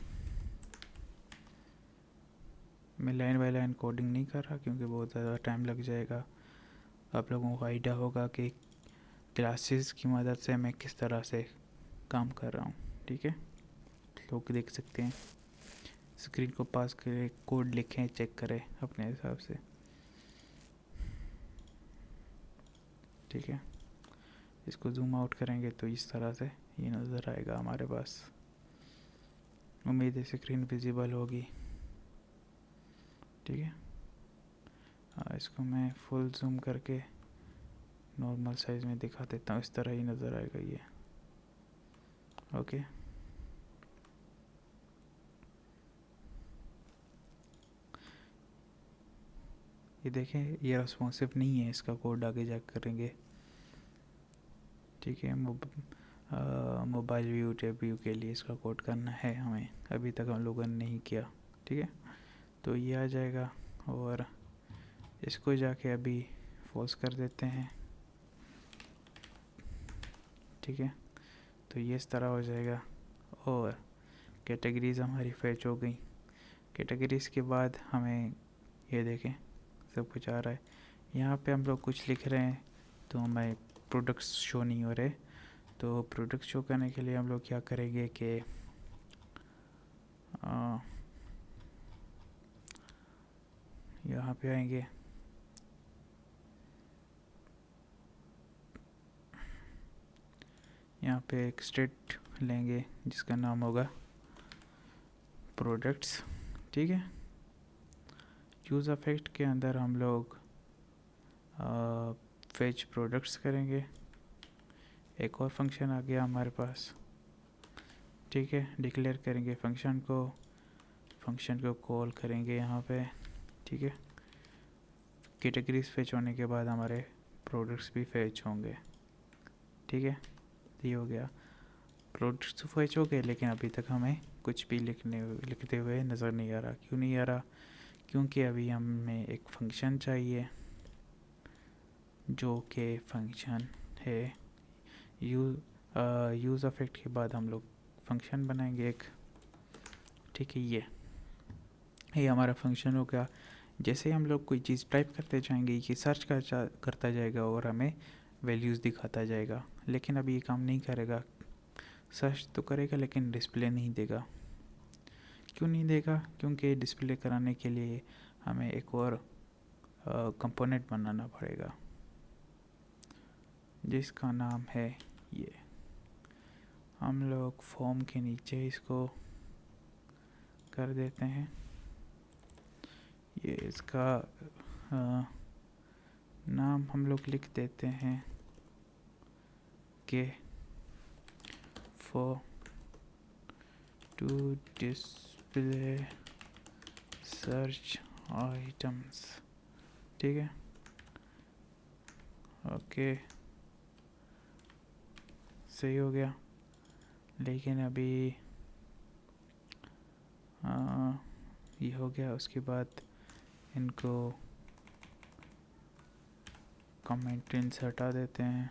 मैं लाइन बाय लाइन कोडिंग नहीं कर रहा क्योंकि बहुत ज़्यादा टाइम लग जाएगा। आप लोगों को आइडिया होगा कि क्लासेस की मदद से मैं किस तरह से काम कर रहा हूँ। ठीक है, लोग देख सकते हैं, स्क्रीन को पास करें, कोड लिखें, चेक करें अपने हिसाब से। ठीक है, इसको जूम आउट करेंगे तो इस तरह से ये नज़र आएगा हमारे पास। उम्मीद है स्क्रीन विजिबल होगी। ठीक है, इसको मैं फुल जूम करके नॉर्मल साइज़ में दिखा देता हूँ, इस तरह ही नज़र आएगा ये। ओके, ये देखें, ये रेस्पॉन्सिव नहीं है, इसका कोड आगे जा करेंगे। ठीक है, मोबाइल व्यू, टैब व्यू के लिए इसका कोड करना है हमें, अभी तक हम लोगों ने नहीं किया। ठीक है, तो ये आ जाएगा और इसको जाके अभी फॉल्स कर देते हैं। ठीक है, तो ये इस तरह हो जाएगा और कैटेगरीज हमारी फैच हो गई। कैटेगरीज के बाद हमें ये देखें सब कुछ आ रहा है। यहाँ पे हम लोग कुछ लिख रहे हैं तो हमें प्रोडक्ट्स शो नहीं हो रहे। तो प्रोडक्ट्स शो करने के लिए हम लोग क्या करेंगे कि यहाँ पे आएंगे, यहाँ पे एक स्टेट लेंगे जिसका नाम होगा प्रोडक्ट्स। ठीक है, यूज़ अफेक्ट के अंदर हम लोग फेच प्रोडक्ट्स करेंगे। एक और फंक्शन आ गया हमारे पास। ठीक है, डिक्लेयर करेंगे फंक्शन को कॉल करेंगे यहाँ पे। ठीक है, कैटेगरीज फेच होने के बाद हमारे प्रोडक्ट्स भी फेच होंगे। ठीक है, ये हो गया, प्रोडक्ट्स फेच हो गए, लेकिन अभी तक हमें कुछ भी लिखते हुए नज़र नहीं आ रहा। क्यों नहीं आ रहा? क्योंकि अभी हमें एक फंक्शन चाहिए जो कि फंक्शन है यूज़ अफेक्ट के बाद हम लोग फंक्शन बनाएंगे एक। ठीक है, ये हमारा फंक्शन हो गया। जैसे हम लोग कोई चीज़ टाइप करते जाएंगे ये सर्च करता जाएगा और हमें वैल्यूज़ दिखाता जाएगा, लेकिन अभी ये काम नहीं करेगा। सर्च तो करेगा लेकिन डिस्प्ले नहीं देगा। क्यों नहीं देगा? क्योंकि डिस्प्ले कराने के लिए हमें एक और कंपोनेंट बनाना पड़ेगा जिसका नाम है ये। हम लोग फॉर्म के नीचे इसको कर देते हैं, ये इसका नाम हम लोग लिख देते हैं कि for to display search items. ठीक है, ओके, सही हो गया। लेकिन अभी ये हो गया, उसके बाद इनको कमेंट्स हटा देते हैं,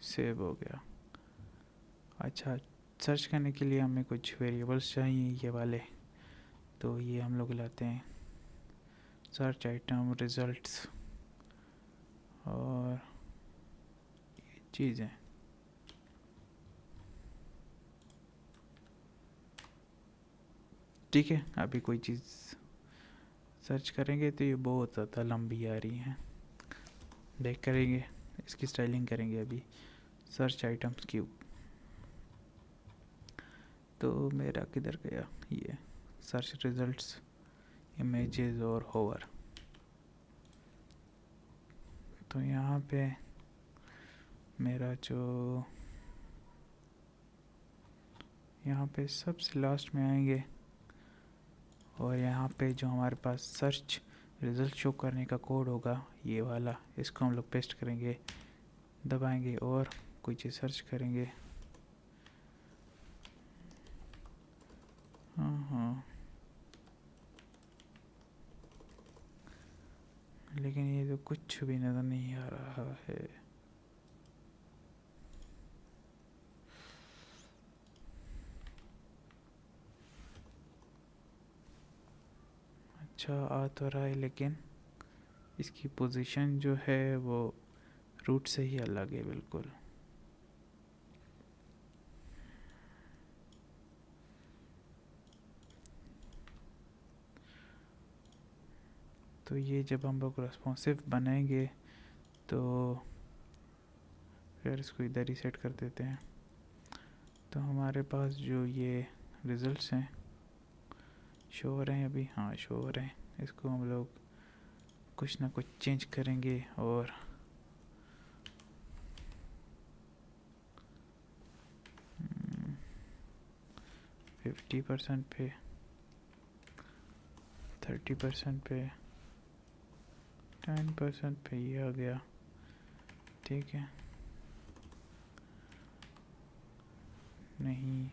सेव हो गया। अच्छा, सर्च करने के लिए हमें कुछ वेरिएबल्स चाहिए ये वाले, तो ये हम लोग लाते हैं सर्च आइटम रिजल्ट्स और ये चीज़ें। ठीक है, अभी कोई चीज़ सर्च करेंगे तो ये बहुत ज़्यादा लंबी आ रही है, देख करेंगे, इसकी स्टाइलिंग करेंगे अभी। सर्च आइटम्स क्यूब, तो मेरा किधर गया ये सर्च रिजल्ट्स, इमेजेस और होवर। तो यहाँ पे मेरा जो यहाँ पे सबसे लास्ट में आएंगे और यहाँ पे जो हमारे पास सर्च रिज़ल्ट शो करने का कोड होगा ये वाला, इसको हम लोग पेस्ट करेंगे, दबाएंगे और कोई चीज़ सर्च करेंगे। हाँ, लेकिन ये तो कुछ भी नज़र नहीं आ रहा है। अच्छा, आ तो रहा है लेकिन इसकी पोजीशन जो है वो रूट से ही अलग है बिल्कुल। तो ये जब हम लोग रेस्पॉन्सिव बनाएंगे तो फिर इसको इधर ही सेट कर देते हैं। तो हमारे पास जो ये रिज़ल्ट्स हैं शो हो रहे हैं अभी, हाँ शो हो रहे हैं। इसको हम लोग कुछ ना कुछ चेंज करेंगे और 50% पे, 30% पे, 10% पे ये आ गया, ठीक है। नहीं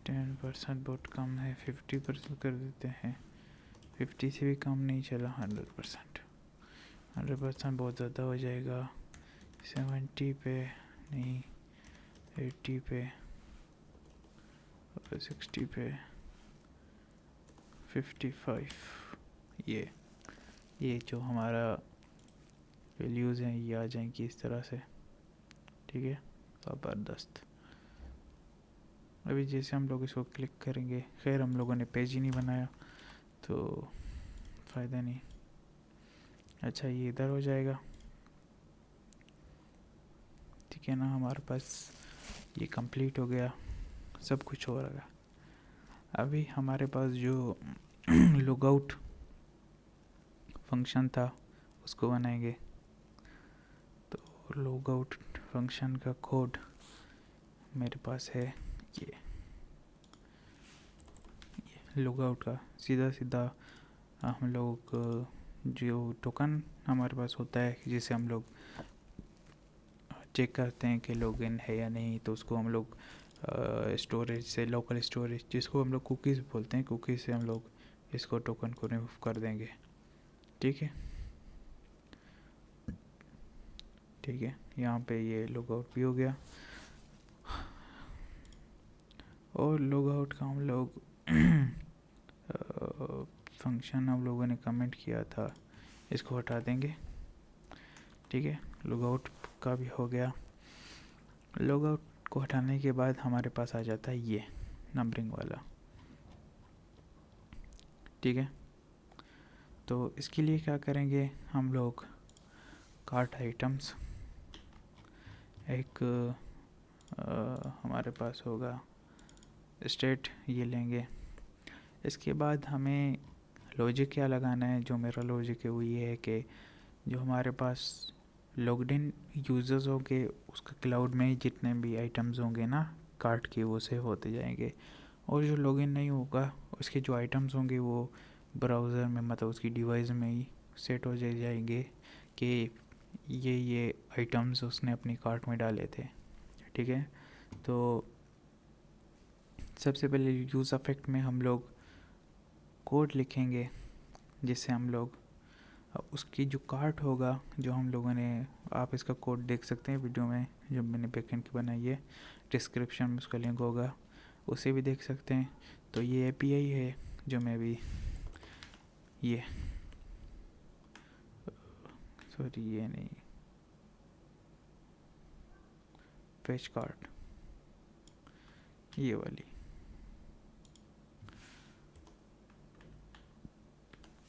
10% बहुत कम है, 50% कर देते हैं। 50 से भी कम नहीं चला, 100%। 100% बहुत ज़्यादा हो जाएगा। 70 पे नहीं, 80 पे और 60 पे, 55। ये जो हमारा वैल्यूज़ हैं ये आ जाएंगी इस तरह से, ठीक है। ज़बरदस्त। अभी जैसे हम लोग इसको क्लिक करेंगे, खैर हम लोगों ने पेज ही नहीं बनाया तो फ़ायदा नहीं। अच्छा ये इधर हो जाएगा, ठीक है ना। हमारे पास ये कंप्लीट हो गया, सब कुछ हो रहा है। अभी हमारे पास जो लॉगआउट फंक्शन था उसको बनाएंगे। तो लॉगआउट फंक्शन का कोड मेरे पास है, ये लॉगआउट का सीधा सीधा हम लोग जो टोकन हमारे पास होता है जिसे हम लोग चेक करते हैं कि लॉगिन है या नहीं, तो उसको हम लोग स्टोरेज से, लोकल स्टोरेज जिसको हम लोग कुकीज़ बोलते हैं, कुकीज़ से हम लोग इसको टोकन को रिमूव कर देंगे, ठीक है। ठीक है, यहाँ पे ये लॉगआउट भी हो गया। और लॉगआउट का हम लोग फंक्शन हम लोगों ने कमेंट किया था, इसको हटा देंगे, ठीक है। लॉगआउट का भी हो गया। लॉगआउट को हटाने के बाद हमारे पास आ जाता है ये नंबरिंग वाला, ठीक है। तो इसके लिए क्या करेंगे हम लोग, कार्ट आइटम्स एक हमारे पास होगा स्टेट, ये लेंगे। इसके बाद हमें लॉजिक क्या लगाना है, जो मेरा लॉजिक है वो ये है कि जो हमारे पास लॉग्ड इन यूज़र्स होंगे उसका क्लाउड में जितने भी आइटम्स होंगे ना कार्ट के, वो सेव होते जाएंगे। और जो लॉगिन नहीं होगा उसके जो आइटम्स होंगे वो ब्राउज़र में, मतलब उसकी डिवाइस में ही सेट हो जाएंगे कि ये आइटम्स उसने अपनी कार्ट में डाले थे, ठीक है। तो सबसे पहले यूज़ अफेक्ट में हम लोग कोड लिखेंगे जिससे हम लोग उसकी जो कार्ट होगा जो हम लोगों ने, आप इसका कोड देख सकते हैं वीडियो में जो मैंने बैकएंड की बनाई है, डिस्क्रिप्शन में उसका लिंक होगा, उसे भी देख सकते हैं। तो ये एपीआई है जो मैं भी ये सॉरी ये नहीं, फेच कार्ट ये वाली,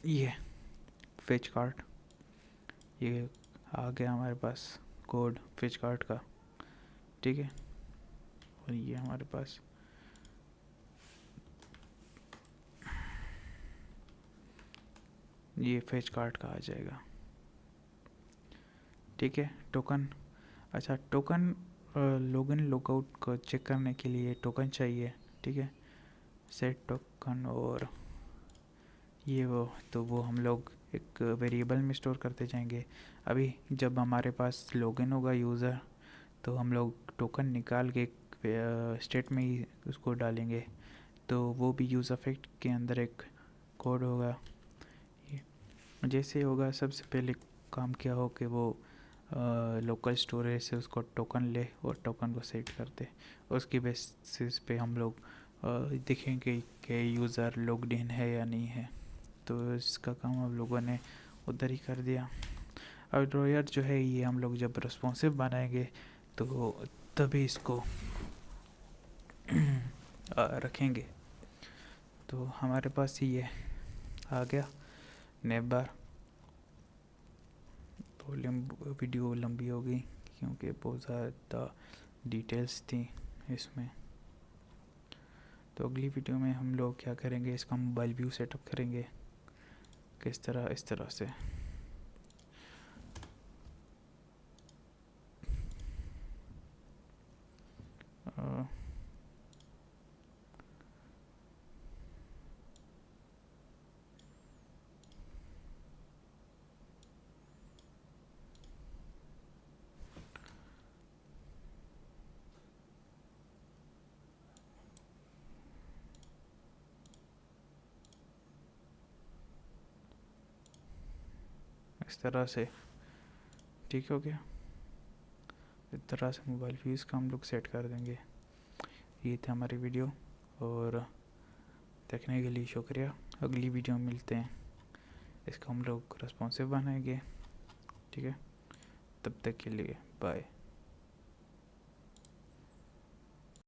ये फेच कार्ट, ये आ गया हमारे पास कोड फेच कार्ट का, ठीक है। और ये हमारे पास ये फेच कार्ट का आ जाएगा, ठीक है। टोकन, अच्छा टोकन लॉगिन लॉगआउट को चेक करने के लिए टोकन चाहिए, ठीक है। सेट टोकन, और ये वो हम लोग एक वेरिएबल में स्टोर करते जाएंगे। अभी जब हमारे पास लॉगिन होगा यूज़र तो हम लोग टोकन निकाल के स्टेट में ही उसको डालेंगे, तो वो भी यूज़ अफेक्ट के अंदर एक कोड होगा। जैसे होगा सबसे पहले काम क्या हो कि वो लोकल स्टोरेज से उसको टोकन ले और टोकन को सेट कर दे। उसकी बेसिस पे हम लोग देखेंगे कि यूज़र लॉग्ड इन है या नहीं है। तो इसका काम हम लोगों ने उधर ही कर दिया। और यार जो है ये हम लोग जब रिस्पॉन्सिव बनाएंगे तो तभी इसको रखेंगे। तो हमारे पास ये आ गया नेव बार। तो वीडियो लंबी हो गई क्योंकि बहुत ज़्यादा डिटेल्स थी इसमें। तो अगली वीडियो में हम लोग क्या करेंगे, इसका मोबाइल व्यू सेटअप करेंगे किस तरह, इस तरह से। इस तरह से ठीक हो गया। इस तरह से मोबाइल व्यूज़ का हम लोग सेट कर देंगे। ये था हमारी वीडियो और देखने के लिए शुक्रिया। अगली वीडियो में मिलते हैं, इसका हम लोग रिस्पॉन्सिव बनाएंगे। ठीक है, तब तक के लिए बाय।